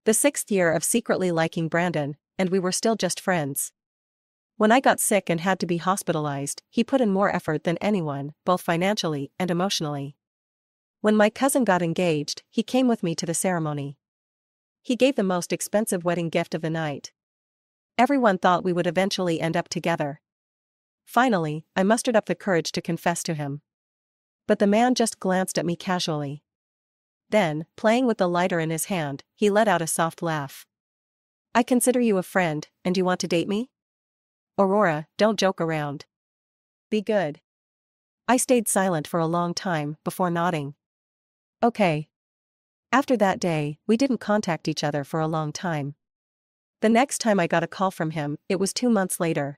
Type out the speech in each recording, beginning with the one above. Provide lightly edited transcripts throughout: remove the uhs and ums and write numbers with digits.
The 6th year of secretly liking Brandon, and we were still just friends. When I got sick and had to be hospitalized, he put in more effort than anyone, both financially and emotionally. When my cousin got engaged, he came with me to the ceremony. He gave the most expensive wedding gift of the night. Everyone thought we would eventually end up together. Finally, I mustered up the courage to confess to him. But the man just glanced at me casually. Then, playing with the lighter in his hand, he let out a soft laugh. "I consider you a friend, and you want to date me? Aurora, don't joke around. Be good." I stayed silent for a long time before nodding. "Okay." After that day, we didn't contact each other for a long time. The next time I got a call from him, it was 2 months later.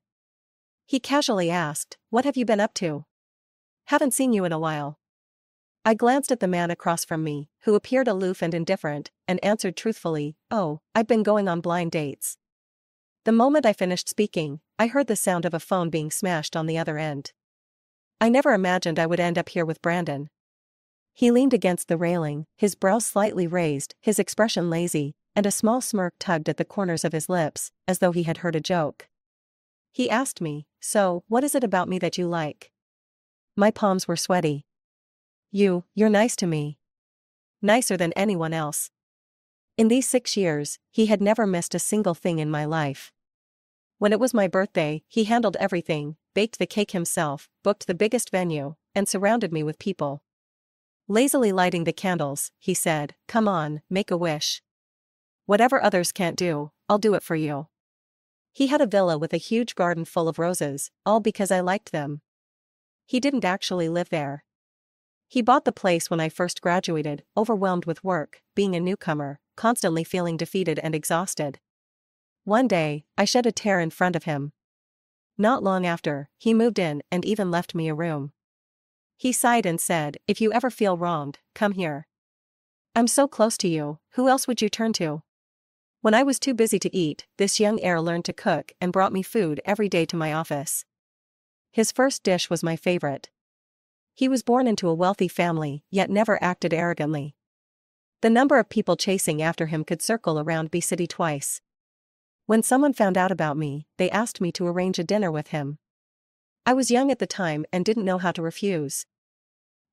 He casually asked, "What have you been up to? Haven't seen you in a while." I glanced at the man across from me, who appeared aloof and indifferent, and answered truthfully, "Oh, I've been going on blind dates." The moment I finished speaking, I heard the sound of a phone being smashed on the other end. I never imagined I would end up here with Brandon. He leaned against the railing, his brows slightly raised, his expression lazy, and a small smirk tugged at the corners of his lips, as though he had heard a joke. He asked me, "So, what is it about me that you like?" My palms were sweaty. You're nice to me. Nicer than anyone else." In these 6 years, he had never missed a single thing in my life. When it was my birthday, he handled everything, baked the cake himself, booked the biggest venue, and surrounded me with people. Lazily lighting the candles, he said, "Come on, make a wish. Whatever others can't do, I'll do it for you." He had a villa with a huge garden full of roses, all because I liked them. He didn't actually live there. He bought the place when I first graduated, overwhelmed with work, being a newcomer, constantly feeling defeated and exhausted. One day, I shed a tear in front of him. Not long after, he moved in and even left me a room. He sighed and said, "If you ever feel wronged, come here. I'm so close to you, who else would you turn to?" When I was too busy to eat, this young heir learned to cook and brought me food every day to my office. His first dish was my favorite. He was born into a wealthy family, yet never acted arrogantly. The number of people chasing after him could circle around B-City twice. When someone found out about me, they asked me to arrange a dinner with him. I was young at the time and didn't know how to refuse.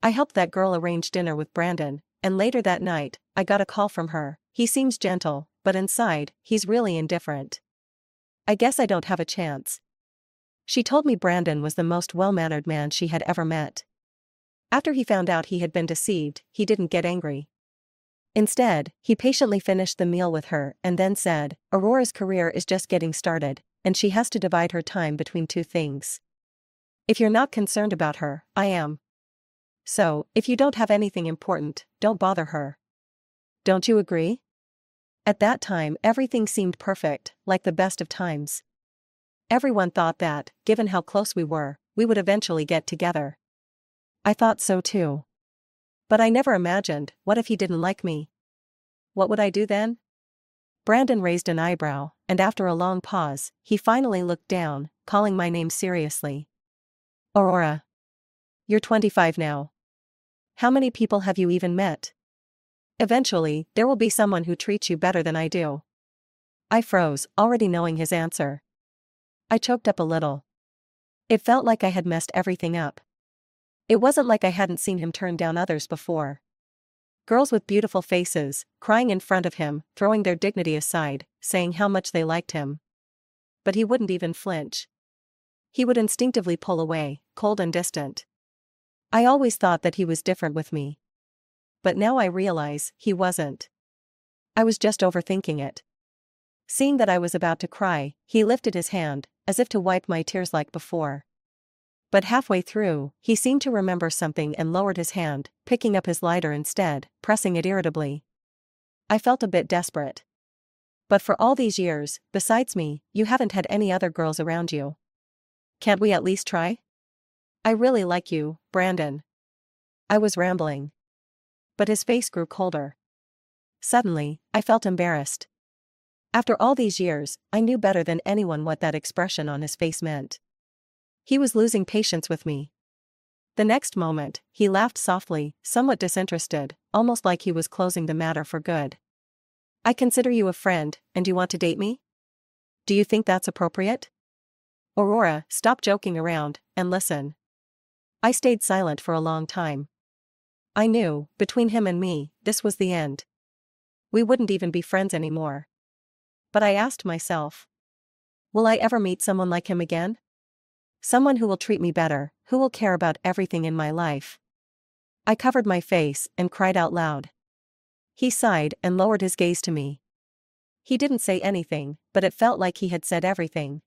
I helped that girl arrange dinner with Brandon, and later that night, I got a call from her. "He seems gentle, but inside, he's really indifferent. I guess I don't have a chance." She told me Brandon was the most well-mannered man she had ever met. After he found out he had been deceived, he didn't get angry. Instead, he patiently finished the meal with her and then said, "Aurora's career is just getting started, and she has to divide her time between 2 things. If you're not concerned about her, I am. So, if you don't have anything important, don't bother her. Don't you agree?" At that time, everything seemed perfect, like the best of times. Everyone thought that, given how close we were, we would eventually get together. I thought so too. But I never imagined, what if he didn't like me? What would I do then? Brandon raised an eyebrow, and after a long pause, he finally looked down, calling my name seriously. "Aurora. You're 25 now. How many people have you even met? Eventually, there will be someone who treats you better than I do." I froze, already knowing his answer. I choked up a little. It felt like I had messed everything up. It wasn't like I hadn't seen him turn down others before. Girls with beautiful faces, crying in front of him, throwing their dignity aside, saying how much they liked him. But he wouldn't even flinch. He would instinctively pull away, cold and distant. I always thought that he was different with me. But now I realize, he wasn't. I was just overthinking it. Seeing that I was about to cry, he lifted his hand, as if to wipe my tears like before. But halfway through, he seemed to remember something and lowered his hand, picking up his lighter instead, pressing it irritably. I felt a bit desperate. "But for all these years, besides me, you haven't had any other girls around you. Can't we at least try? I really like you, Brandon." I was rambling. But his face grew colder. Suddenly, I felt embarrassed. After all these years, I knew better than anyone what that expression on his face meant. He was losing patience with me. The next moment, he laughed softly, somewhat disinterested, almost like he was closing the matter for good. I consider you a friend, and you want to date me? Do you think that's appropriate? Aurora, stop joking around, and listen. I stayed silent for a long time. I knew, between him and me, this was the end. We wouldn't even be friends anymore. But I asked myself, will I ever meet someone like him again? Someone who will treat me better, who will care about everything in my life. I covered my face and cried out loud. He sighed and lowered his gaze to me. He didn't say anything, but it felt like he had said everything.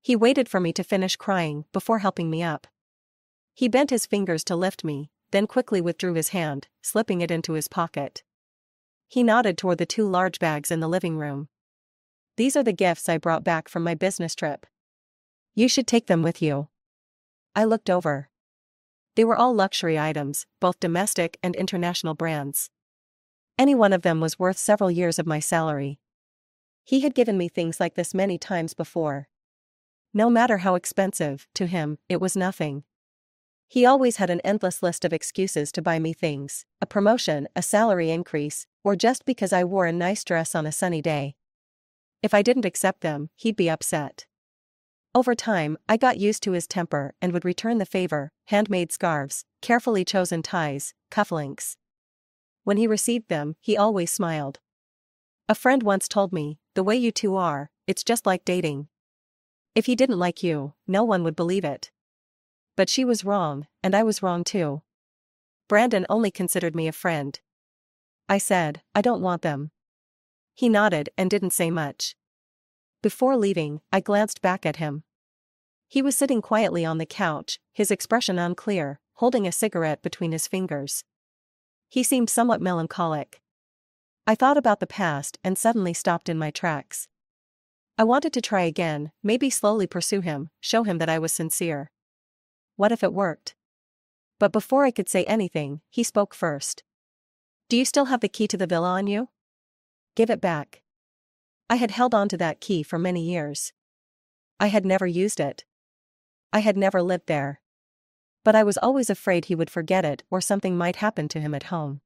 He waited for me to finish crying before helping me up. He bent his fingers to lift me, then quickly withdrew his hand, slipping it into his pocket. He nodded toward the 2 large bags in the living room. These are the gifts I brought back from my business trip. You should take them with you. I looked over. They were all luxury items, both domestic and international brands. Any one of them was worth several years of my salary. He had given me things like this many times before. No matter how expensive, to him, it was nothing. He always had an endless list of excuses to buy me things, a promotion, a salary increase, or just because I wore a nice dress on a sunny day. If I didn't accept them, he'd be upset. Over time, I got used to his temper and would return the favor: handmade scarves, carefully chosen ties, cufflinks. When he received them, he always smiled. A friend once told me, the way you two are, it's just like dating. If he didn't like you, no one would believe it. But she was wrong, and I was wrong too. Brandon only considered me a friend. I said, I don't want them. He nodded and didn't say much. Before leaving, I glanced back at him. He was sitting quietly on the couch, his expression unclear, holding a cigarette between his fingers. He seemed somewhat melancholic. I thought about the past and suddenly stopped in my tracks. I wanted to try again, maybe slowly pursue him, show him that I was sincere. What if it worked? But before I could say anything, he spoke first. Do you still have the key to the villa on you? Give it back. I had held on to that key for many years. I had never used it. I had never lived there. But I was always afraid he would forget it or something might happen to him at home.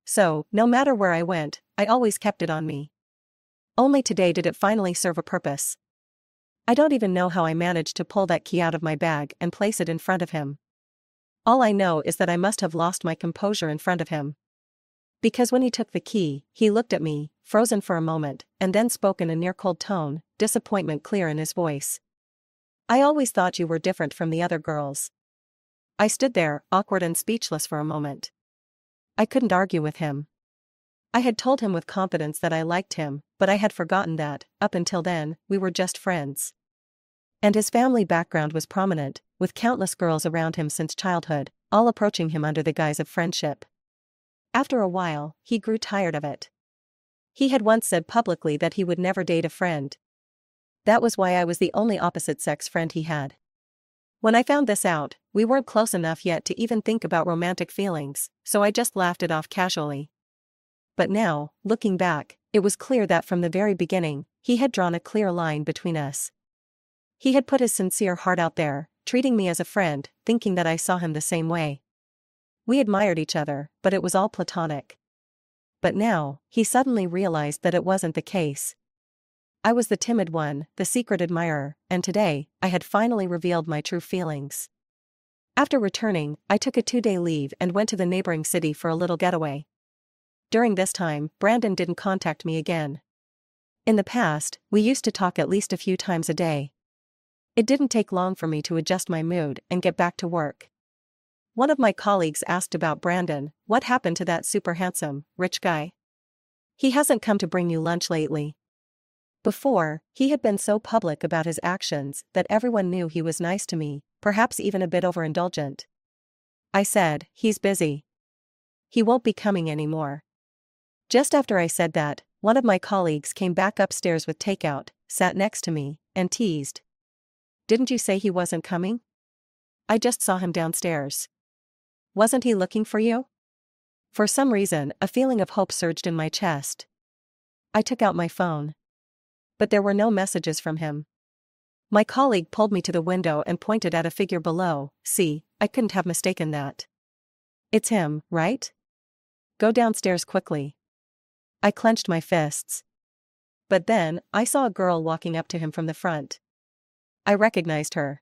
So, no matter where I went, I always kept it on me. Only today did it finally serve a purpose. I don't even know how I managed to pull that key out of my bag and place it in front of him. All I know is that I must have lost my composure in front of him. Because when he took the key, he looked at me, frozen for a moment, and then spoke in a near-cold tone, disappointment clear in his voice. I always thought you were different from the other girls. I stood there, awkward and speechless for a moment. I couldn't argue with him. I had told him with confidence that I liked him, but I had forgotten that, up until then, we were just friends. And his family background was prominent, with countless girls around him since childhood, all approaching him under the guise of friendship. After a while, he grew tired of it. He had once said publicly that he would never date a friend. That was why I was the only opposite-sex friend he had. When I found this out, we weren't close enough yet to even think about romantic feelings, so I just laughed it off casually. But now, looking back, it was clear that from the very beginning, he had drawn a clear line between us. He had put his sincere heart out there, treating me as a friend, thinking that I saw him the same way. We admired each other, but it was all platonic. But now, he suddenly realized that it wasn't the case. I was the timid one, the secret admirer, and today, I had finally revealed my true feelings. After returning, I took a 2-day leave and went to the neighboring city for a little getaway. During this time, Brandon didn't contact me again. In the past, we used to talk at least a few times a day. It didn't take long for me to adjust my mood and get back to work. One of my colleagues asked about Brandon, what happened to that super handsome, rich guy? He hasn't come to bring you lunch lately. Before, he had been so public about his actions that everyone knew he was nice to me, perhaps even a bit overindulgent. I said, he's busy. He won't be coming anymore. Just after I said that, one of my colleagues came back upstairs with takeout, sat next to me, and teased. Didn't you say he wasn't coming? I just saw him downstairs. Wasn't he looking for you? For some reason, a feeling of hope surged in my chest. I took out my phone. But there were no messages from him. My colleague pulled me to the window and pointed at a figure below. See, I couldn't have mistaken that. It's him, right? Go downstairs quickly. I clenched my fists. But then, I saw a girl walking up to him from the front. I recognized her.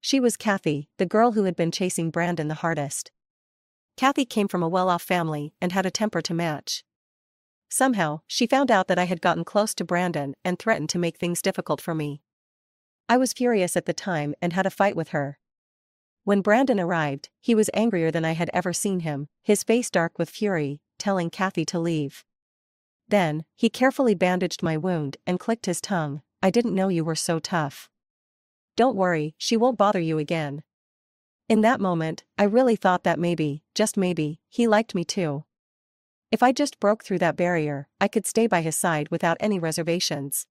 She was Kathy, the girl who had been chasing Brandon the hardest. Kathy came from a well-off family and had a temper to match. Somehow, she found out that I had gotten close to Brandon and threatened to make things difficult for me. I was furious at the time and had a fight with her. When Brandon arrived, he was angrier than I had ever seen him, his face dark with fury, telling Kathy to leave. Then, he carefully bandaged my wound and clicked his tongue. "I didn't know you were so tough. Don't worry, she won't bother you again." In that moment, I really thought that maybe, just maybe, he liked me too. If I just broke through that barrier, I could stay by his side without any reservations.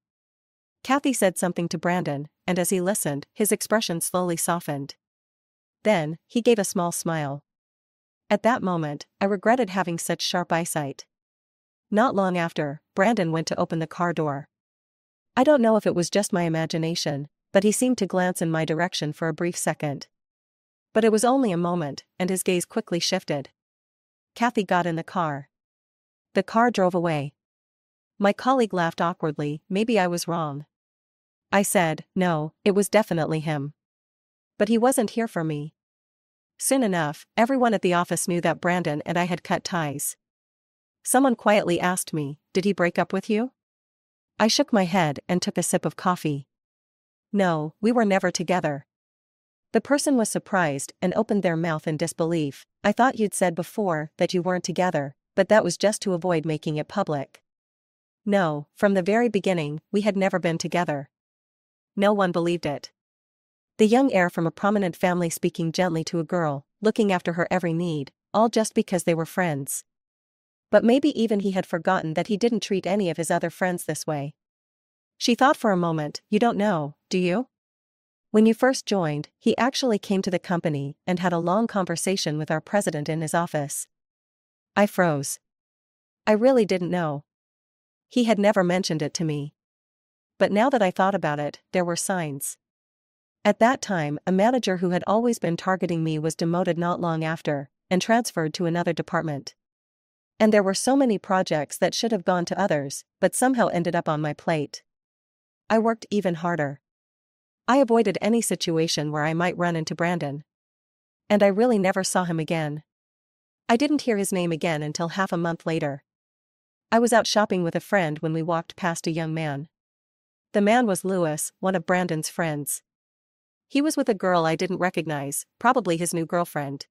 Kathy said something to Brandon, and as he listened, his expression slowly softened. Then, he gave a small smile. At that moment, I regretted having such sharp eyesight. Not long after, Brandon went to open the car door. I don't know if it was just my imagination, but he seemed to glance in my direction for a brief second. But it was only a moment, and his gaze quickly shifted. Kathy got in the car. The car drove away. My colleague laughed awkwardly. "Maybe I was wrong." I said, "No, it was definitely him. But he wasn't here for me." Soon enough, everyone at the office knew that Brandon and I had cut ties. Someone quietly asked me, "Did he break up with you?" I shook my head and took a sip of coffee. "No, we were never together." The person was surprised and opened their mouth in disbelief. "I thought you'd said before that you weren't together, but that was just to avoid making it public." No, from the very beginning, we had never been together. No one believed it. The young heir from a prominent family speaking gently to a girl, looking after her every need, all just because they were friends. But maybe even he had forgotten that he didn't treat any of his other friends this way. She thought for a moment. "You don't know, do you? When you first joined, he actually came to the company and had a long conversation with our president in his office." I froze. I really didn't know. He had never mentioned it to me. But now that I thought about it, there were signs. At that time, a manager who had always been targeting me was demoted not long after, and transferred to another department. And there were so many projects that should have gone to others, but somehow ended up on my plate. I worked even harder. I avoided any situation where I might run into Brandon. And I really never saw him again. I didn't hear his name again until half a month later. I was out shopping with a friend when we walked past a young man. The man was Louis, one of Brandon's friends. He was with a girl I didn't recognize, probably his new girlfriend.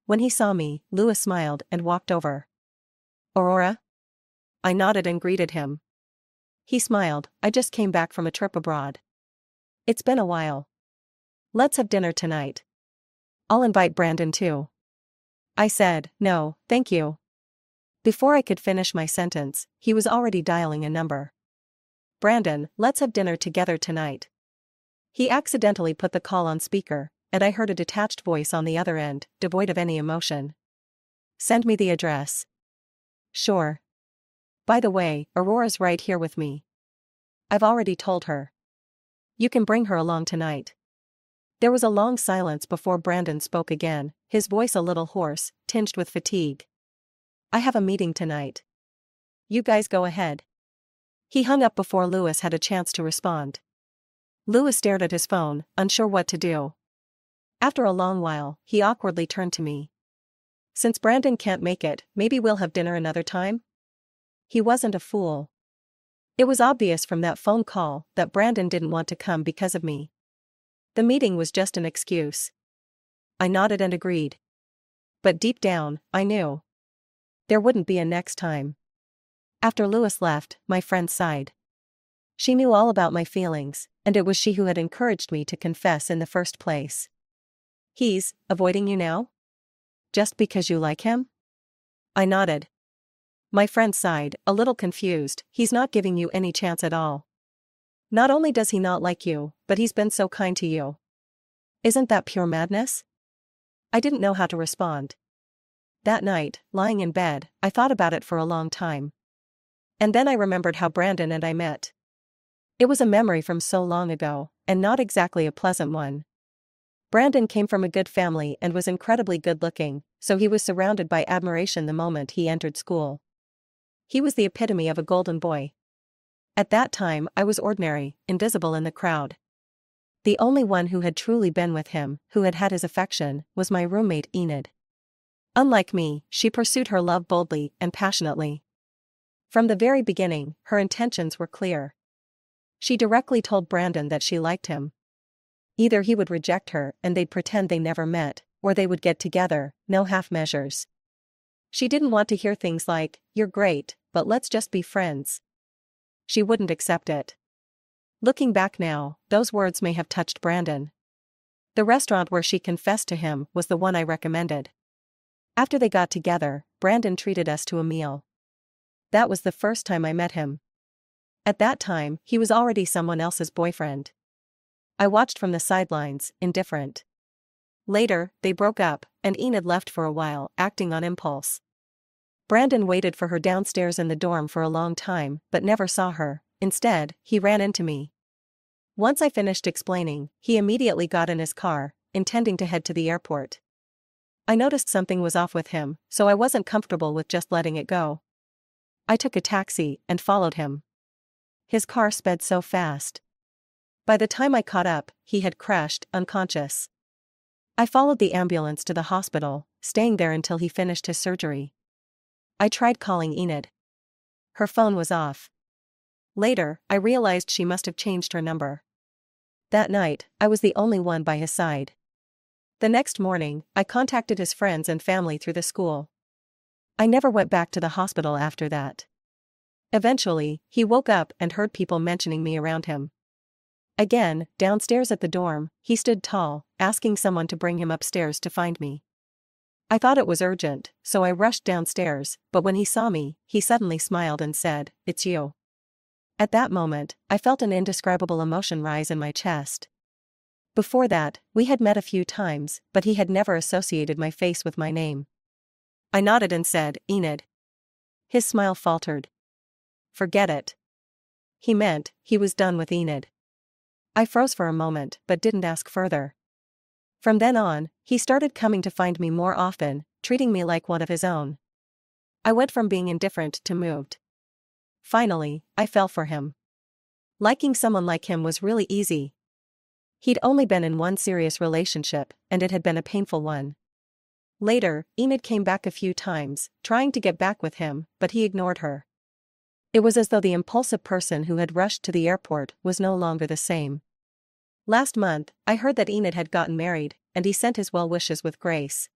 When he saw me, Louis smiled and walked over. "Aurora?" I nodded and greeted him. He smiled. "I just came back from a trip abroad. It's been a while. Let's have dinner tonight. I'll invite Brandon too." I said, "No, thank you." Before I could finish my sentence, he was already dialing a number. "Brandon, let's have dinner together tonight." He accidentally put the call on speaker, and I heard a detached voice on the other end, devoid of any emotion. "Send me the address." "Sure. By the way, Aurora's right here with me. I've already told her. You can bring her along tonight." There was a long silence before Brandon spoke again, his voice a little hoarse, tinged with fatigue. "I have a meeting tonight. You guys go ahead." He hung up before Louis had a chance to respond. Louis stared at his phone, unsure what to do. After a long while, he awkwardly turned to me. "Since Brandon can't make it, maybe we'll have dinner another time?" He wasn't a fool. It was obvious from that phone call that Brandon didn't want to come because of me. The meeting was just an excuse. I nodded and agreed. But deep down, I knew there wouldn't be a next time. After Louis left, my friend sighed. She knew all about my feelings, and it was she who had encouraged me to confess in the first place. "He's avoiding you now? Just because you like him?" I nodded. My friend sighed, a little confused. "He's not giving you any chance at all. Not only does he not like you, but he's been so kind to you. Isn't that pure madness?" I didn't know how to respond. That night, lying in bed, I thought about it for a long time. And then I remembered how Brandon and I met. It was a memory from so long ago, and not exactly a pleasant one. Brandon came from a good family and was incredibly good-looking, so he was surrounded by admiration the moment he entered school. He was the epitome of a golden boy. At that time I was ordinary, invisible in the crowd. The only one who had truly been with him, who had had his affection, was my roommate Enid. Unlike me, she pursued her love boldly and passionately. From the very beginning, her intentions were clear. She directly told Brandon that she liked him. Either he would reject her and they'd pretend they never met, or they would get together, no half measures. She didn't want to hear things like, "You're great, but let's just be friends." She wouldn't accept it. Looking back now, those words may have touched Brandon. The restaurant where she confessed to him was the one I recommended. After they got together, Brandon treated us to a meal. That was the first time I met him. At that time, he was already someone else's boyfriend. I watched from the sidelines, indifferent. Later, they broke up, and Enid left for a while, acting on impulse. Brandon waited for her downstairs in the dorm for a long time, but never saw her. Instead, he ran into me. Once I finished explaining, he immediately got in his car, intending to head to the airport. I noticed something was off with him, so I wasn't comfortable with just letting it go. I took a taxi and followed him. His car sped so fast. By the time I caught up, he had crashed, unconscious. I followed the ambulance to the hospital, staying there until he finished his surgery. I tried calling Enid. Her phone was off. Later, I realized she must have changed her number. That night, I was the only one by his side. The next morning, I contacted his friends and family through the school. I never went back to the hospital after that. Eventually, he woke up and heard people mentioning me around him. Again, downstairs at the dorm, he stood tall, asking someone to bring him upstairs to find me. I thought it was urgent, so I rushed downstairs, but when he saw me, he suddenly smiled and said, "It's you." At that moment, I felt an indescribable emotion rise in my chest. Before that, we had met a few times, but he had never associated my face with my name. I nodded and said, "Enid." His smile faltered. "Forget it." He meant, he was done with Enid. I froze for a moment, but didn't ask further. From then on, he started coming to find me more often, treating me like one of his own. I went from being indifferent to moved. Finally, I fell for him. Liking someone like him was really easy. He'd only been in one serious relationship, and it had been a painful one. Later, Enid came back a few times, trying to get back with him, but he ignored her. It was as though the impulsive person who had rushed to the airport was no longer the same. Last month, I heard that Enid had gotten married, and he sent his well wishes with grace.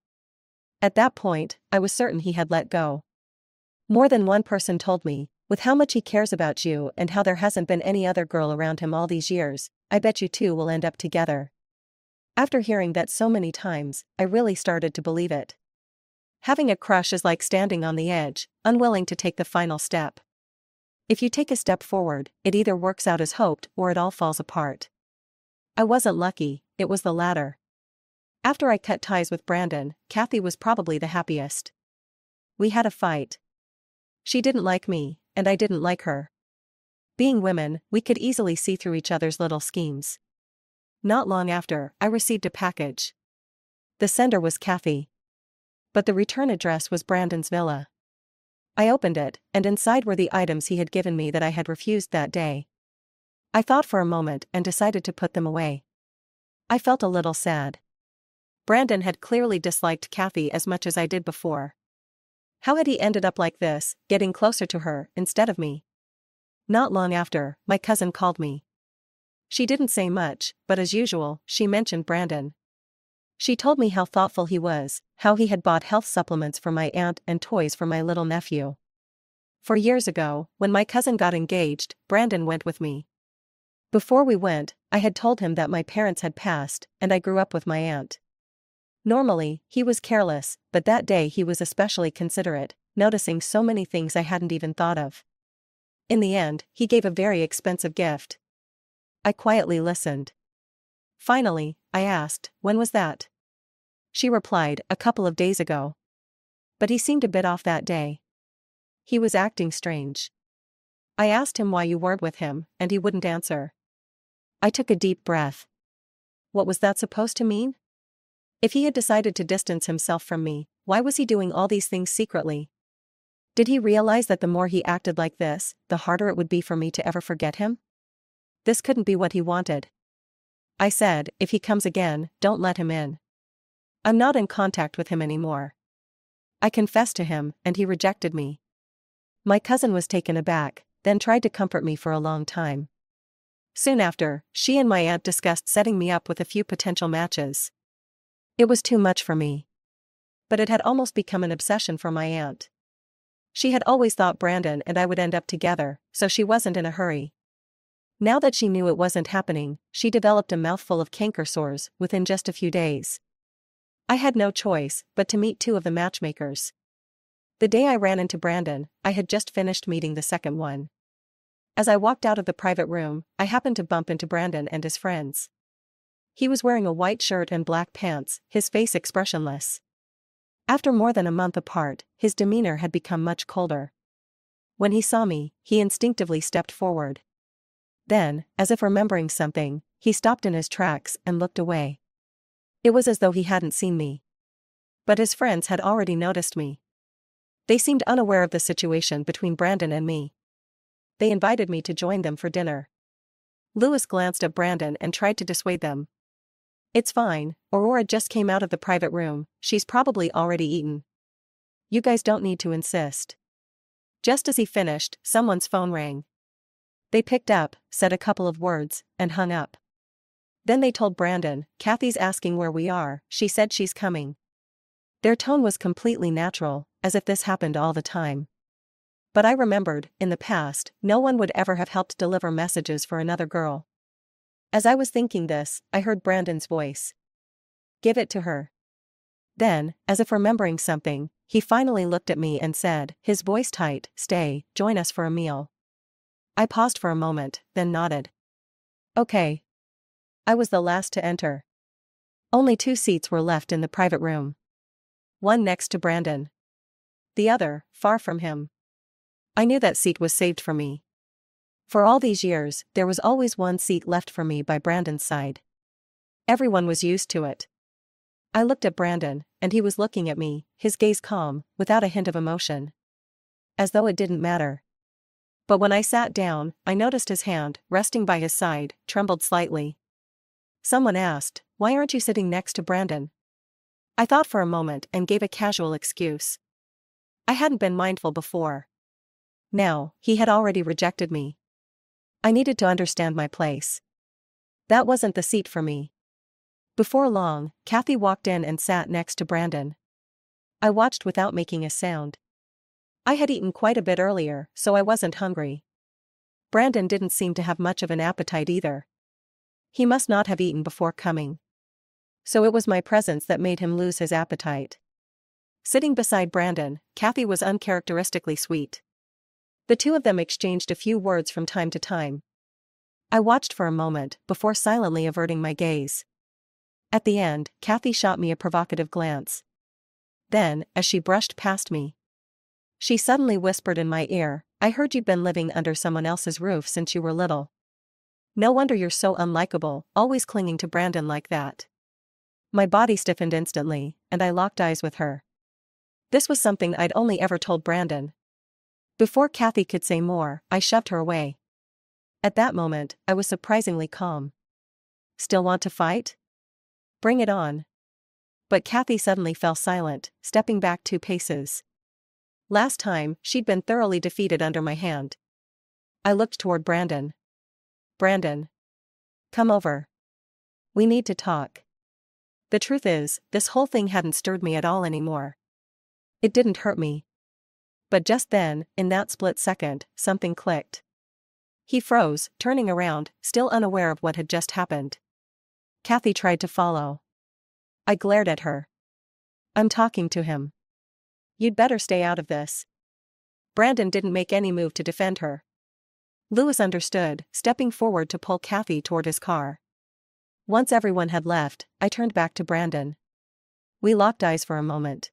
At that point, I was certain he had let go. More than one person told me, "With how much he cares about you and how there hasn't been any other girl around him all these years, I bet you two will end up together." After hearing that so many times, I really started to believe it. Having a crush is like standing on the edge, unwilling to take the final step. If you take a step forward, it either works out as hoped or it all falls apart. I wasn't lucky, it was the latter. After I cut ties with Brandon, Kathy was probably the happiest. We had a fight. She didn't like me, and I didn't like her. Being women, we could easily see through each other's little schemes. Not long after, I received a package. The sender was Kathy. But the return address was Brandon's villa. I opened it, and inside were the items he had given me that I had refused that day. I thought for a moment and decided to put them away. I felt a little sad. Brandon had clearly disliked Kathy as much as I did before. How had he ended up like this, getting closer to her instead of me? Not long after, my cousin called me. She didn't say much, but as usual, she mentioned Brandon. She told me how thoughtful he was, how he had bought health supplements for my aunt and toys for my little nephew. For years ago, when my cousin got engaged, Brandon went with me. Before we went, I had told him that my parents had passed, and I grew up with my aunt. Normally, he was careless, but that day he was especially considerate, noticing so many things I hadn't even thought of. In the end, he gave a very expensive gift. I quietly listened. Finally, I asked, "When was that?" She replied, "A couple of days ago." But he seemed a bit off that day. He was acting strange. I asked him why you weren't with him, and he wouldn't answer. I took a deep breath. What was that supposed to mean? If he had decided to distance himself from me, why was he doing all these things secretly? Did he realize that the more he acted like this, the harder it would be for me to ever forget him? This couldn't be what he wanted. I said, if he comes again, don't let him in. I'm not in contact with him anymore. I confessed to him, and he rejected me. My cousin was taken aback, then tried to comfort me for a long time. Soon after, she and my aunt discussed setting me up with a few potential matches. It was too much for me. But it had almost become an obsession for my aunt. She had always thought Brandon and I would end up together, so she wasn't in a hurry. Now that she knew it wasn't happening, she developed a mouthful of canker sores within just a few days. I had no choice but to meet two of the matchmakers. The day I ran into Brandon, I had just finished meeting the second one. As I walked out of the private room, I happened to bump into Brandon and his friends. He was wearing a white shirt and black pants, his face expressionless. After more than a month apart, his demeanor had become much colder. When he saw me, he instinctively stepped forward. Then, as if remembering something, he stopped in his tracks and looked away. It was as though he hadn't seen me. But his friends had already noticed me. They seemed unaware of the situation between Brandon and me. They invited me to join them for dinner. Lewis glanced at Brandon and tried to dissuade them. It's fine, Aurora just came out of the private room, she's probably already eaten. You guys don't need to insist. Just as he finished, someone's phone rang. They picked up, said a couple of words, and hung up. Then they told Brandon, Kathy's asking where we are, she said she's coming. Their tone was completely natural, as if this happened all the time. But I remembered, in the past, no one would ever have helped deliver messages for another girl. As I was thinking this, I heard Brandon's voice. Give it to her. Then, as if remembering something, he finally looked at me and said, his voice tight, stay, join us for a meal. I paused for a moment, then nodded. Okay. I was the last to enter. Only 2 seats were left in the private room. One next to Brandon. The other, far from him. I knew that seat was saved for me. For all these years, there was always one seat left for me by Brandon's side. Everyone was used to it. I looked at Brandon, and he was looking at me, his gaze calm, without a hint of emotion. As though it didn't matter. But when I sat down, I noticed his hand, resting by his side, trembled slightly. Someone asked, why aren't you sitting next to Brandon? I thought for a moment and gave a casual excuse. I hadn't been mindful before. Now, he had already rejected me. I needed to understand my place. That wasn't the seat for me. Before long, Kathy walked in and sat next to Brandon. I watched without making a sound. I had eaten quite a bit earlier, so I wasn't hungry. Brandon didn't seem to have much of an appetite either. He must not have eaten before coming. So it was my presence that made him lose his appetite. Sitting beside Brandon, Kathy was uncharacteristically sweet. The two of them exchanged a few words from time to time. I watched for a moment before silently averting my gaze. At the end, Kathy shot me a provocative glance. Then, as she brushed past me, she suddenly whispered in my ear, I heard you'd been living under someone else's roof since you were little. No wonder you're so unlikable, always clinging to Brandon like that. My body stiffened instantly, and I locked eyes with her. This was something I'd only ever told Brandon. Before Kathy could say more, I shoved her away. At that moment, I was surprisingly calm. Still want to fight? Bring it on. But Kathy suddenly fell silent, stepping back 2 paces. Last time, she'd been thoroughly defeated under my hand. I looked toward Brandon. Brandon. Come over. We need to talk. The truth is, this whole thing hadn't stirred me at all anymore. It didn't hurt me. But just then, in that split second, something clicked. He froze, turning around, still unaware of what had just happened. Kathy tried to follow. I glared at her. I'm talking to him. You'd better stay out of this. Brandon didn't make any move to defend her. Lewis understood, stepping forward to pull Kathy toward his car. Once everyone had left, I turned back to Brandon. We locked eyes for a moment.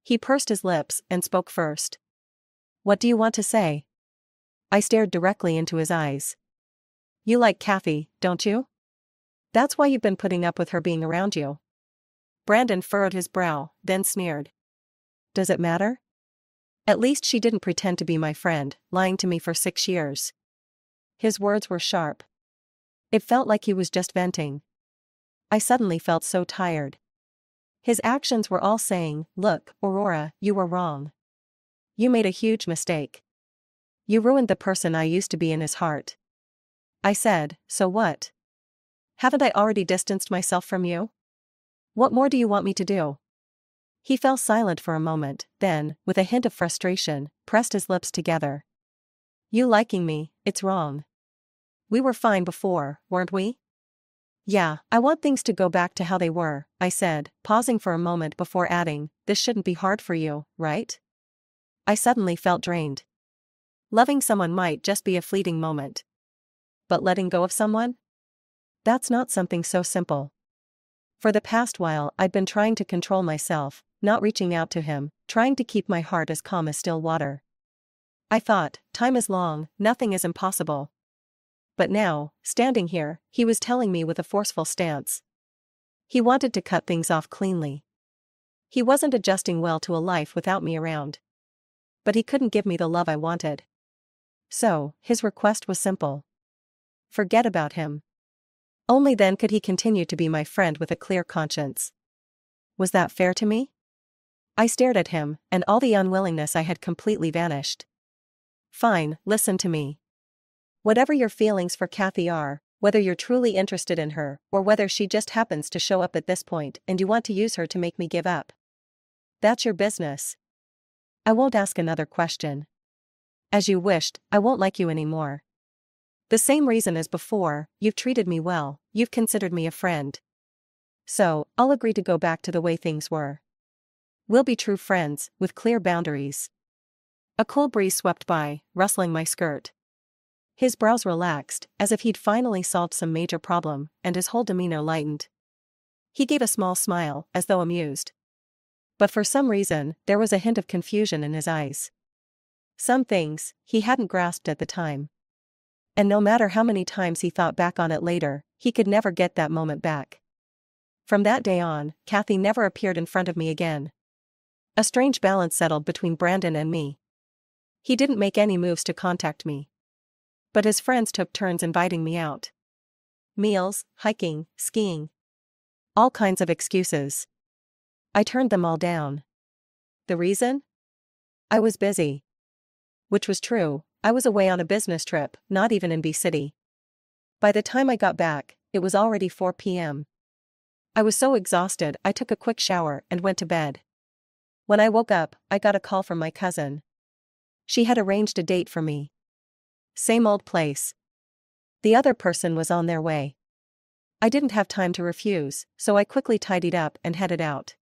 He pursed his lips and spoke first. What do you want to say? I stared directly into his eyes. You like Kathy, don't you? That's why you've been putting up with her being around you. Brandon furrowed his brow, then sneered. Does it matter? At least she didn't pretend to be my friend, lying to me for 6 years. His words were sharp. It felt like he was just venting. I suddenly felt so tired. His actions were all saying, "Look, Aurora, you were wrong. You made a huge mistake. You ruined the person I used to be in his heart." I said, "So what? Haven't I already distanced myself from you? What more do you want me to do?" He fell silent for a moment, then, with a hint of frustration, pressed his lips together. "You liking me, it's wrong. We were fine before, weren't we?" "Yeah, I want things to go back to how they were," I said, pausing for a moment before adding, "This shouldn't be hard for you, right?" I suddenly felt drained. Loving someone might just be a fleeting moment. But letting go of someone? That's not something so simple. For the past while I'd been trying to control myself, not reaching out to him, trying to keep my heart as calm as still water. I thought, time is long, nothing is impossible. But now, standing here, he was telling me with a forceful stance. He wanted to cut things off cleanly. He wasn't adjusting well to a life without me around. But he couldn't give me the love I wanted. So, his request was simple. Forget about him. Only then could he continue to be my friend with a clear conscience. Was that fair to me? I stared at him, and all the unwillingness I had completely vanished. "Fine, listen to me. Whatever your feelings for Kathy are, whether you're truly interested in her, or whether she just happens to show up at this point and you want to use her to make me give up, that's your business. I won't ask another question. As you wished, I won't like you anymore. The same reason as before, you've treated me well, you've considered me a friend. So, I'll agree to go back to the way things were. We'll be true friends, with clear boundaries." A cool breeze swept by, rustling my skirt. His brows relaxed, as if he'd finally solved some major problem, and his whole demeanor lightened. He gave a small smile, as though amused. But for some reason, there was a hint of confusion in his eyes. Some things, he hadn't grasped at the time. And no matter how many times he thought back on it later, he could never get that moment back. From that day on, Kathy never appeared in front of me again. A strange balance settled between Brandon and me. He didn't make any moves to contact me. But his friends took turns inviting me out. Meals, hiking, skiing. All kinds of excuses. I turned them all down. The reason? I was busy. Which was true, I was away on a business trip, not even in B-City. By the time I got back, it was already 4 p.m. I was so exhausted I took a quick shower and went to bed. When I woke up, I got a call from my cousin. She had arranged a date for me. Same old place. The other person was on their way. I didn't have time to refuse, so I quickly tidied up and headed out.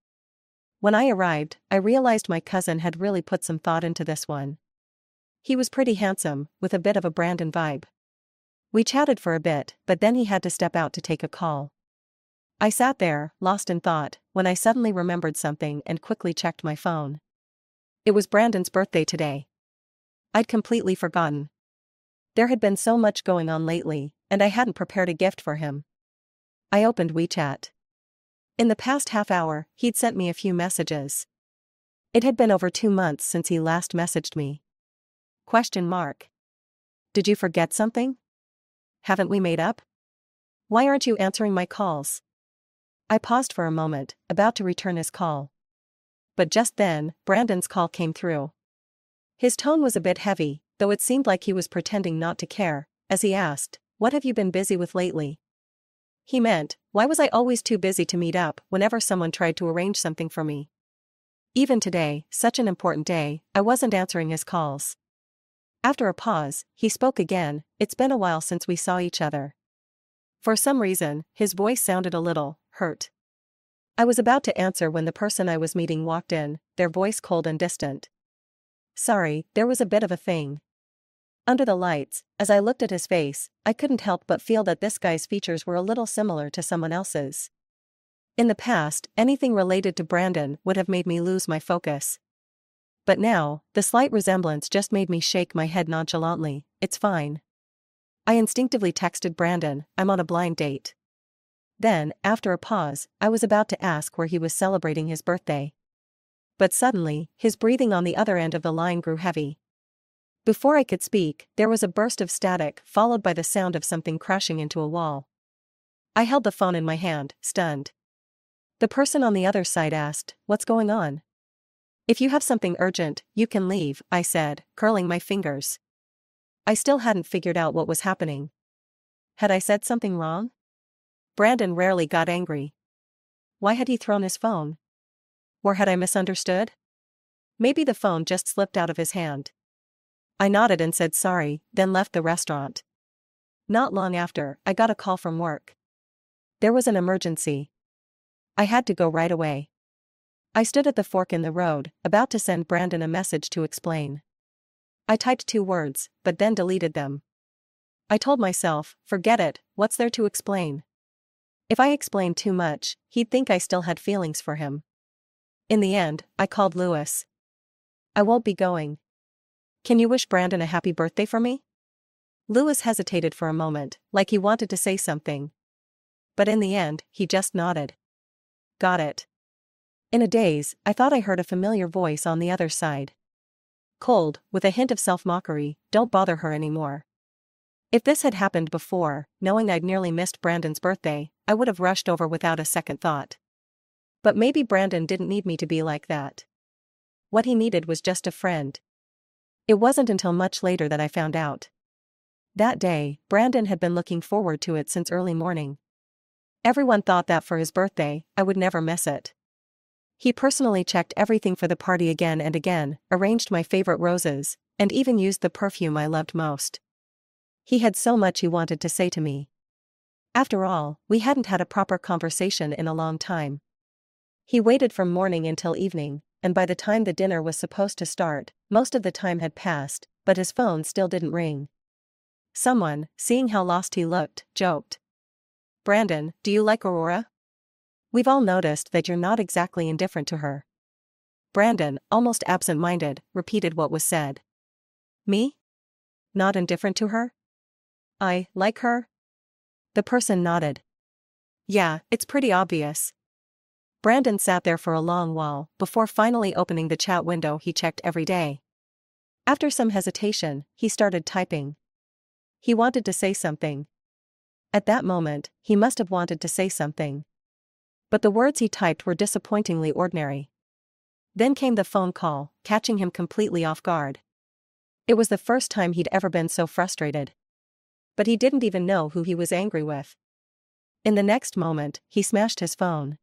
When I arrived, I realized my cousin had really put some thought into this one. He was pretty handsome, with a bit of a Brandon vibe. We chatted for a bit, but then he had to step out to take a call. I sat there, lost in thought, when I suddenly remembered something and quickly checked my phone. It was Brandon's birthday today. I'd completely forgotten. There had been so much going on lately, and I hadn't prepared a gift for him. I opened WeChat. In the past half hour, he'd sent me a few messages. It had been over 2 months since he last messaged me. Question mark. Did you forget something? Haven't we made up? Why aren't you answering my calls? I paused for a moment, about to return his call. But just then, Brandon's call came through. His tone was a bit heavy, though it seemed like he was pretending not to care, as he asked, "What have you been busy with lately?" He meant, why was I always too busy to meet up whenever someone tried to arrange something for me? Even today, such an important day, I wasn't answering his calls. After a pause, he spoke again. "It's been a while since we saw each other." For some reason, his voice sounded a little hurt. I was about to answer when the person I was meeting walked in, their voice cold and distant. "Sorry, there was a bit of a thing." Under the lights, as I looked at his face, I couldn't help but feel that this guy's features were a little similar to someone else's. In the past, anything related to Brandon would have made me lose my focus. But now, the slight resemblance just made me shake my head nonchalantly. "It's fine." I instinctively texted Brandon, "I'm on a blind date." Then, after a pause, I was about to ask where he was celebrating his birthday. But suddenly, his breathing on the other end of the line grew heavy. Before I could speak, there was a burst of static followed by the sound of something crashing into a wall. I held the phone in my hand, stunned. The person on the other side asked, "What's going on?" "If you have something urgent, you can leave," I said, curling my fingers. I still hadn't figured out what was happening. Had I said something wrong? Brandon rarely got angry. Why had he thrown his phone? Or had I misunderstood? Maybe the phone just slipped out of his hand. I nodded and said sorry, then left the restaurant. Not long after, I got a call from work. There was an emergency. I had to go right away. I stood at the fork in the road, about to send Brandon a message to explain. I typed 2 words, but then deleted them. I told myself, forget it, what's there to explain? If I explained too much, he'd think I still had feelings for him. In the end, I called Lewis. "I won't be going. Can you wish Brandon a happy birthday for me?" Lewis hesitated for a moment, like he wanted to say something. But in the end, he just nodded. Got it. In a daze, I thought I heard a familiar voice on the other side. Cold, with a hint of self-mockery, "Don't bother her anymore." If this had happened before, knowing I'd nearly missed Brandon's birthday, I would have rushed over without a second thought. But maybe Brandon didn't need me to be like that. What he needed was just a friend. It wasn't until much later that I found out. That day, Brandon had been looking forward to it since early morning. Everyone thought that for his birthday, I would never miss it. He personally checked everything for the party again and again, arranged my favorite roses, and even used the perfume I loved most. He had so much he wanted to say to me. After all, we hadn't had a proper conversation in a long time. He waited from morning until evening, and by the time the dinner was supposed to start, most of the time had passed, but his phone still didn't ring. Someone, seeing how lost he looked, joked. "Brandon, do you like Aurora? We've all noticed that you're not exactly indifferent to her." Brandon, almost absent-minded, repeated what was said. "Me? Not indifferent to her? I like her?" The person nodded. "Yeah, it's pretty obvious." Brandon sat there for a long while, before finally opening the chat window he checked every day. After some hesitation, he started typing. He wanted to say something. At that moment, he must have wanted to say something. But the words he typed were disappointingly ordinary. Then came the phone call, catching him completely off guard. It was the first time he'd ever been so frustrated. But he didn't even know who he was angry with. In the next moment, he smashed his phone.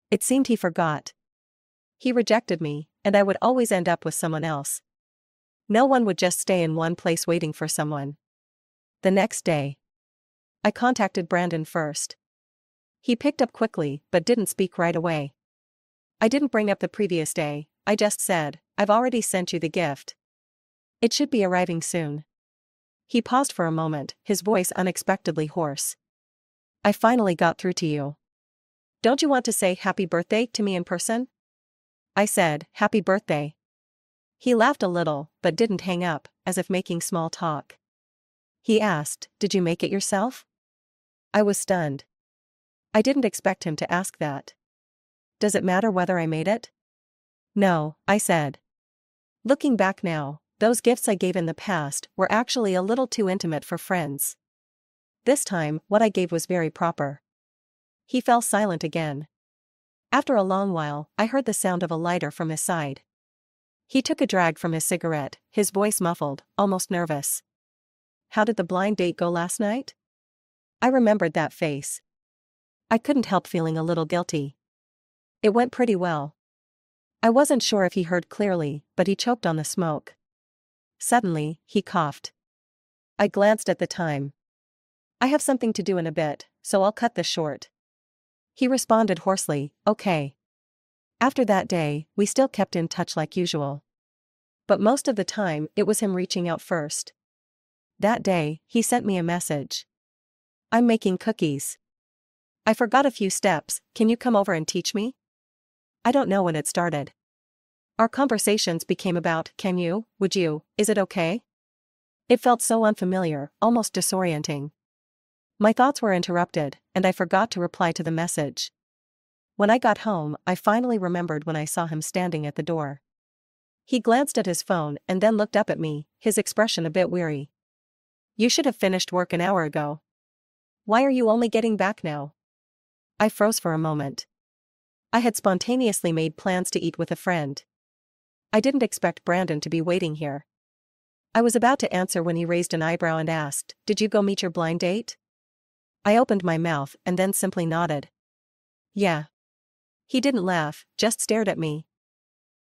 It seemed he forgot. He rejected me, and I would always end up with someone else. No one would just stay in one place waiting for someone. The next day, I contacted Brandon first. He picked up quickly, but didn't speak right away. I didn't bring up the previous day, I just said, "I've already sent you the gift. It should be arriving soon." He paused for a moment, his voice unexpectedly hoarse. "I finally got through to you. Don't you want to say happy birthday to me in person?" I said, "Happy birthday." He laughed a little, but didn't hang up, as if making small talk. He asked, "Did you make it yourself?" I was stunned. I didn't expect him to ask that. "Does it matter whether I made it?" "No," I said. Looking back now, those gifts I gave in the past were actually a little too intimate for friends. This time, what I gave was very proper. He fell silent again. After a long while, I heard the sound of a lighter from his side. He took a drag from his cigarette, his voice muffled, almost nervous. "How did the blind date go last night?" I remembered that face. I couldn't help feeling a little guilty. "It went pretty well." I wasn't sure if he heard clearly, but he choked on the smoke. Suddenly, he coughed. I glanced at the time. "I have something to do in a bit, so I'll cut this short." He responded hoarsely, "Okay." After that day, we still kept in touch like usual. But most of the time, it was him reaching out first. That day, he sent me a message. "I'm making cookies. I forgot a few steps, can you come over and teach me?" I don't know when it started. Our conversations became about, "Can you, would you, is it okay?" It felt so unfamiliar, almost disorienting. My thoughts were interrupted, and I forgot to reply to the message. When I got home, I finally remembered when I saw him standing at the door. He glanced at his phone and then looked up at me, his expression a bit weary. "You should have finished work an hour ago. Why are you only getting back now?" I froze for a moment. I had spontaneously made plans to eat with a friend. I didn't expect Brandon to be waiting here. I was about to answer when he raised an eyebrow and asked, "Did you go meet your blind date?" I opened my mouth and then simply nodded. "Yeah." He didn't laugh, just stared at me.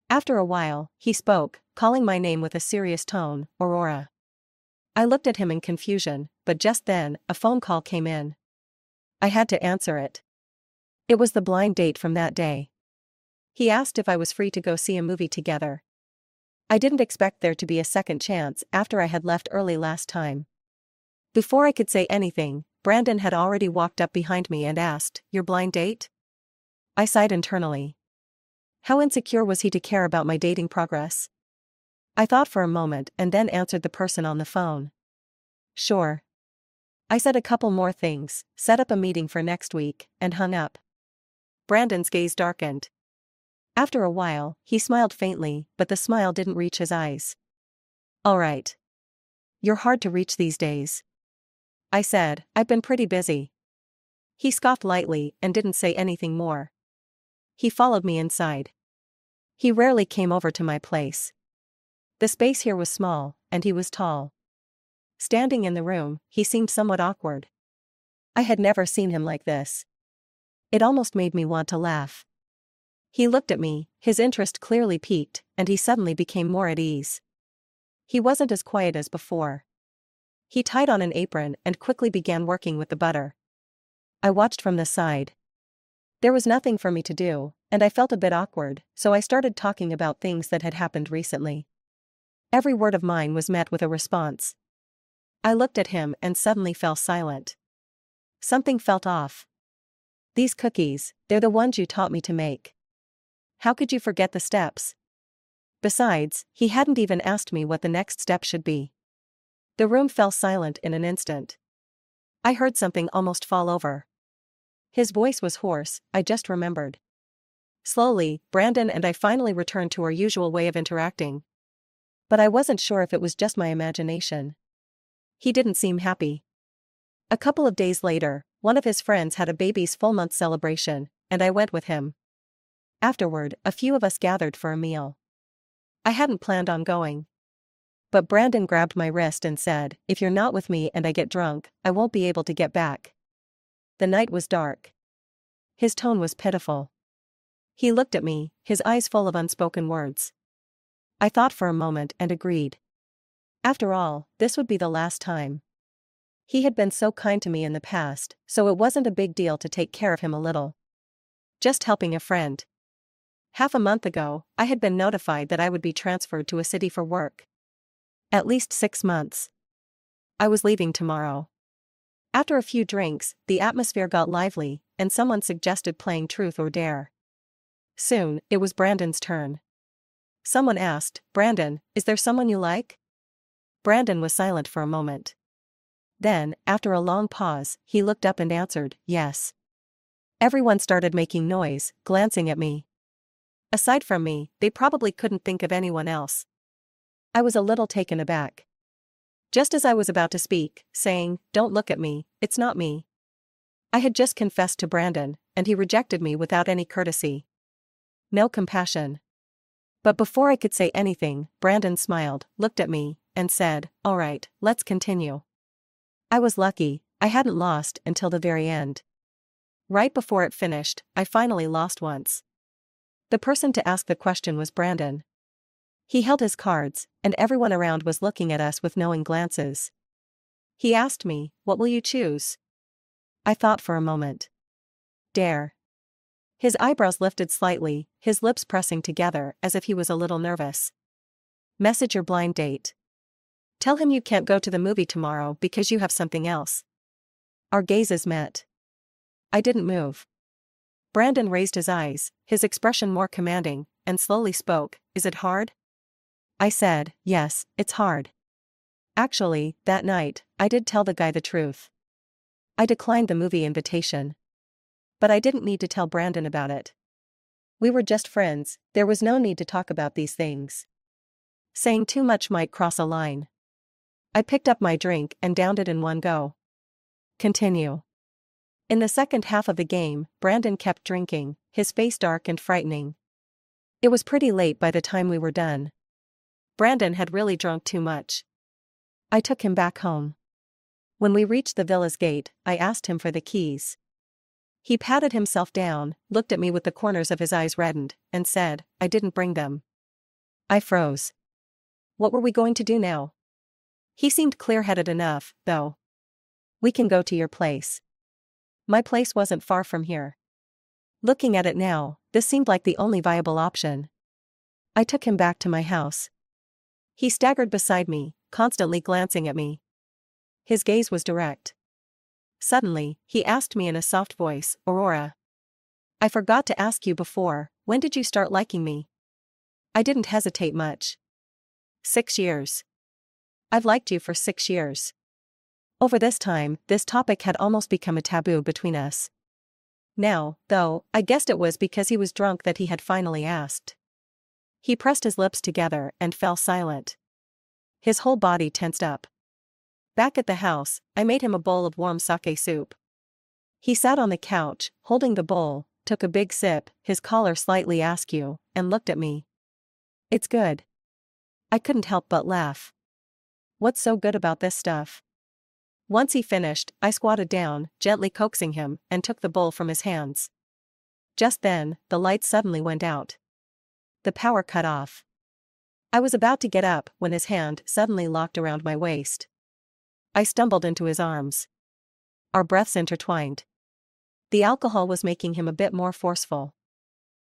After a while, he spoke, calling my name with a serious tone, "Aurora." I looked at him in confusion, but just then, a phone call came in. I had to answer it. It was the blind date from that day. He asked if I was free to go see a movie together. I didn't expect there to be a second chance after I had left early last time. Before I could say anything, Brandon had already walked up behind me and asked, "Your blind date?" I sighed internally. How insecure was he to care about my dating progress? I thought for a moment and then answered the person on the phone. "Sure." I said a couple more things, set up a meeting for next week, and hung up. Brandon's gaze darkened. After a while, he smiled faintly, but the smile didn't reach his eyes. "All right. You're hard to reach these days." I said, "I've been pretty busy." He scoffed lightly and didn't say anything more. He followed me inside. He rarely came over to my place. The space here was small, and he was tall. Standing in the room, he seemed somewhat awkward. I had never seen him like this. It almost made me want to laugh. He looked at me, his interest clearly piqued, and he suddenly became more at ease. He wasn't as quiet as before. He tied on an apron and quickly began working with the butter. I watched from the side. There was nothing for me to do, and I felt a bit awkward, so I started talking about things that had happened recently. Every word of mine was met with a response. I looked at him and suddenly fell silent. Something felt off. "These cookies, they're the ones you taught me to make. How could you forget the steps?" Besides, he hadn't even asked me what the next step should be. The room fell silent in an instant. I heard something almost fall over. His voice was hoarse, I just remembered. Slowly, Brandon and I finally returned to our usual way of interacting. But I wasn't sure if it was just my imagination. He didn't seem happy. A couple of days later, one of his friends had a baby's full-month celebration, and I went with him. Afterward, a few of us gathered for a meal. I hadn't planned on going. But Brandon grabbed my wrist and said, "If you're not with me and I get drunk, I won't be able to get back." The night was dark. His tone was pitiful. He looked at me, his eyes full of unspoken words. I thought for a moment and agreed. After all, this would be the last time. He had been so kind to me in the past, so it wasn't a big deal to take care of him a little. Just helping a friend. Half a month ago, I had been notified that I would be transferred to a city for work. At least 6 months. I was leaving tomorrow. After a few drinks, the atmosphere got lively, and someone suggested playing Truth or Dare. Soon, it was Brandon's turn. Someone asked, "Brandon, is there someone you like?" Brandon was silent for a moment. Then, after a long pause, he looked up and answered, "Yes." Everyone started making noise, glancing at me. Aside from me, they probably couldn't think of anyone else. I was a little taken aback. Just as I was about to speak, saying, "Don't look at me, it's not me." I had just confessed to Brandon, and he rejected me without any courtesy. No compassion. But before I could say anything, Brandon smiled, looked at me, and said, "All right, let's continue." I was lucky, I hadn't lost until the very end. Right before it finished, I finally lost once. The person to ask the question was Brandon. He held his cards, and everyone around was looking at us with knowing glances. He asked me, "What will you choose?" I thought for a moment. "Dare." His eyebrows lifted slightly, his lips pressing together as if he was a little nervous. "Message your blind date. Tell him you can't go to the movie tomorrow because you have something else." Our gazes met. I didn't move. Brandon raised his eyes, his expression more commanding, and slowly spoke, "Is it hard?" I said, "Yes, it's hard." Actually, that night, I did tell the guy the truth. I declined the movie invitation. But I didn't need to tell Brandon about it. We were just friends, there was no need to talk about these things. Saying too much might cross a line. I picked up my drink and downed it in one go. Continue. In the second half of the game, Brandon kept drinking, his face dark and frightening. It was pretty late by the time we were done. Brandon had really drunk too much. I took him back home. When we reached the villa's gate, I asked him for the keys. He patted himself down, looked at me with the corners of his eyes reddened, and said, "I didn't bring them." I froze. What were we going to do now? He seemed clear-headed enough, though. "We can go to your place." My place wasn't far from here. Looking at it now, this seemed like the only viable option. I took him back to my house. He staggered beside me, constantly glancing at me. His gaze was direct. Suddenly, he asked me in a soft voice, "Aurora, I forgot to ask you before, when did you start liking me?" I didn't hesitate much. 6 years. I've liked you for 6 years. Over this time, this topic had almost become a taboo between us. Now, though, I guessed it was because he was drunk that he had finally asked. He pressed his lips together and fell silent. His whole body tensed up. Back at the house, I made him a bowl of warm sake soup. He sat on the couch, holding the bowl, took a big sip, his collar slightly askew, and looked at me. "It's good." I couldn't help but laugh. What's so good about this stuff? Once he finished, I squatted down, gently coaxing him, and took the bowl from his hands. Just then, the lights suddenly went out. The power cut off. I was about to get up when his hand suddenly locked around my waist. I stumbled into his arms. Our breaths intertwined. The alcohol was making him a bit more forceful.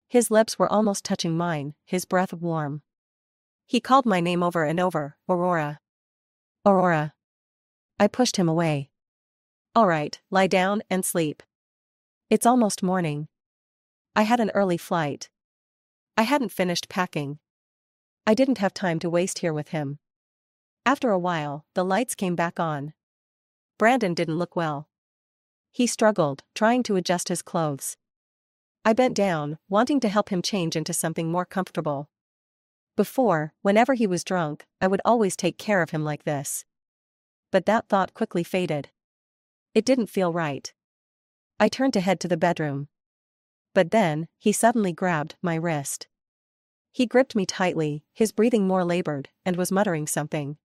His lips were almost touching mine, his breath warm. He called my name over and over, "Aurora. Aurora." I pushed him away. "All right, lie down and sleep. It's almost morning." I had an early flight. I hadn't finished packing. I didn't have time to waste here with him. After a while, the lights came back on. Brandon didn't look well. He struggled, trying to adjust his clothes. I bent down, wanting to help him change into something more comfortable. Before, whenever he was drunk, I would always take care of him like this. But that thought quickly faded. It didn't feel right. I turned to head to the bedroom. But then, he suddenly grabbed my wrist. He gripped me tightly, his breathing more labored, and was muttering something.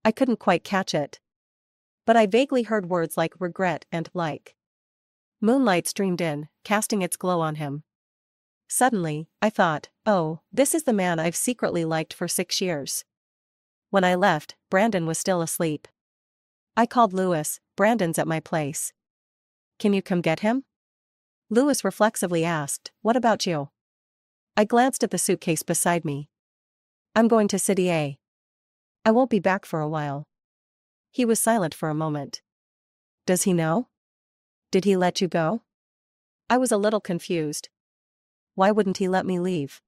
I couldn't quite catch it. But I vaguely heard words like regret and like. Moonlight streamed in, casting its glow on him. Suddenly, I thought, oh, this is the man I've secretly liked for 6 years. When I left, Brandon was still asleep. I called Lewis, "Brandon's at my place. Can you come get him?" Lewis reflexively asked, "What about you?" I glanced at the suitcase beside me. "I'm going to City A. I won't be back for a while." He was silent for a moment. "Does he know? Did he let you go?" I was a little confused. Why wouldn't he let me leave?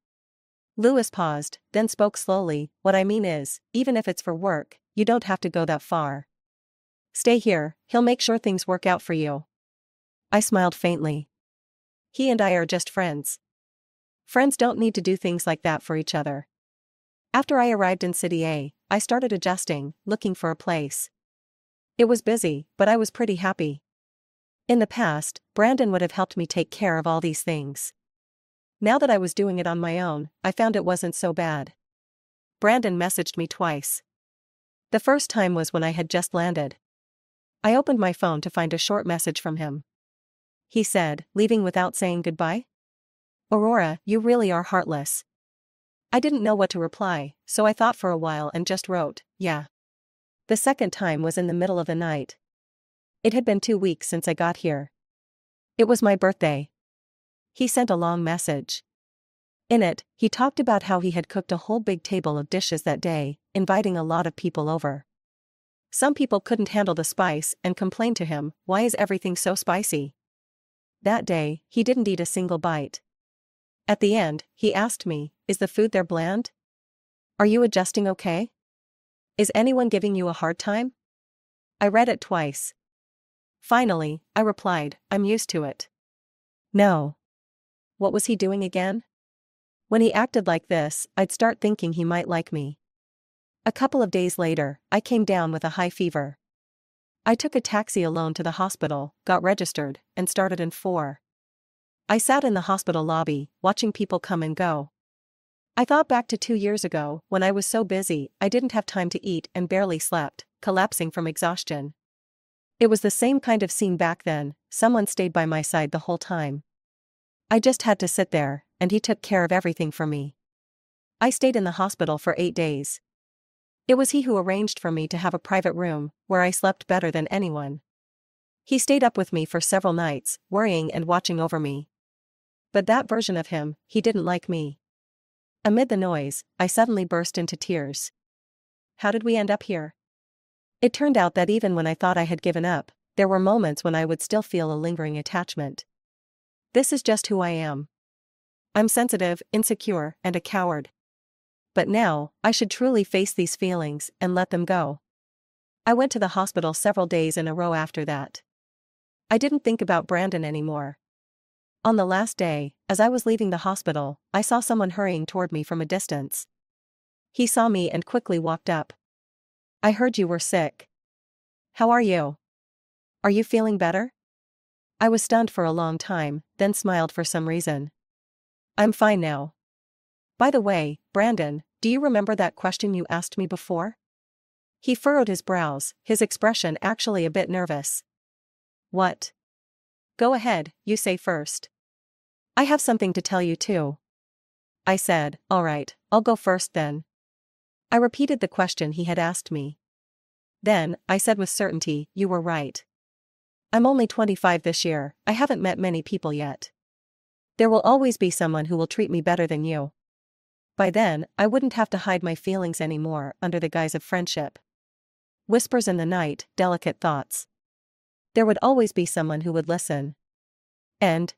Lewis paused, then spoke slowly. "What I mean is, even if it's for work, you don't have to go that far. Stay here, he'll make sure things work out for you." I smiled faintly. He and I are just friends. Friends don't need to do things like that for each other. After I arrived in City A, I started adjusting, looking for a place. It was busy, but I was pretty happy. In the past, Brandon would have helped me take care of all these things. Now that I was doing it on my own, I found it wasn't so bad. Brandon messaged me twice. The first time was when I had just landed. I opened my phone to find a short message from him. He said, "Leaving without saying goodbye? Aurora, you really are heartless." I didn't know what to reply, so I thought for a while and just wrote, "Yeah." The second time was in the middle of the night. It had been 2 weeks since I got here. It was my birthday. He sent a long message. In it, he talked about how he had cooked a whole big table of dishes that day, inviting a lot of people over. Some people couldn't handle the spice and complained to him, "Why is everything so spicy?" That day, he didn't eat a single bite. At the end, he asked me, "Is the food there bland? Are you adjusting okay? Is anyone giving you a hard time?" I read it twice. Finally, I replied, "I'm used to it." No. What was he doing again? When he acted like this, I'd start thinking he might like me. A couple of days later, I came down with a high fever. I took a taxi alone to the hospital, got registered, and started in 4. I sat in the hospital lobby, watching people come and go. I thought back to 2 years ago, when I was so busy, I didn't have time to eat and barely slept, collapsing from exhaustion. It was the same kind of scene back then, someone stayed by my side the whole time. I just had to sit there, and he took care of everything for me. I stayed in the hospital for 8 days. It was he who arranged for me to have a private room, where I slept better than anyone. He stayed up with me for several nights, worrying and watching over me. But that version of him, he didn't like me. Amid the noise, I suddenly burst into tears. How did we end up here? It turned out that even when I thought I had given up, there were moments when I would still feel a lingering attachment. This is just who I am. I'm sensitive, insecure, and a coward. But now, I should truly face these feelings and let them go. I went to the hospital several days in a row after that. I didn't think about Brandon anymore. On the last day, as I was leaving the hospital, I saw someone hurrying toward me from a distance. He saw me and quickly walked up. I heard you were sick. How are you? Are you feeling better? I was stunned for a long time, then smiled for some reason. I'm fine now. By the way, Brandon, do you remember that question you asked me before? He furrowed his brows, his expression actually a bit nervous. What? Go ahead, you say first. I have something to tell you too. I said, all right, I'll go first then. I repeated the question he had asked me. Then, I said with certainty, you were right. I'm only 25 this year, I haven't met many people yet. There will always be someone who will treat me better than you. By then, I wouldn't have to hide my feelings anymore under the guise of friendship. Whispers in the night, delicate thoughts. There would always be someone who would listen. And,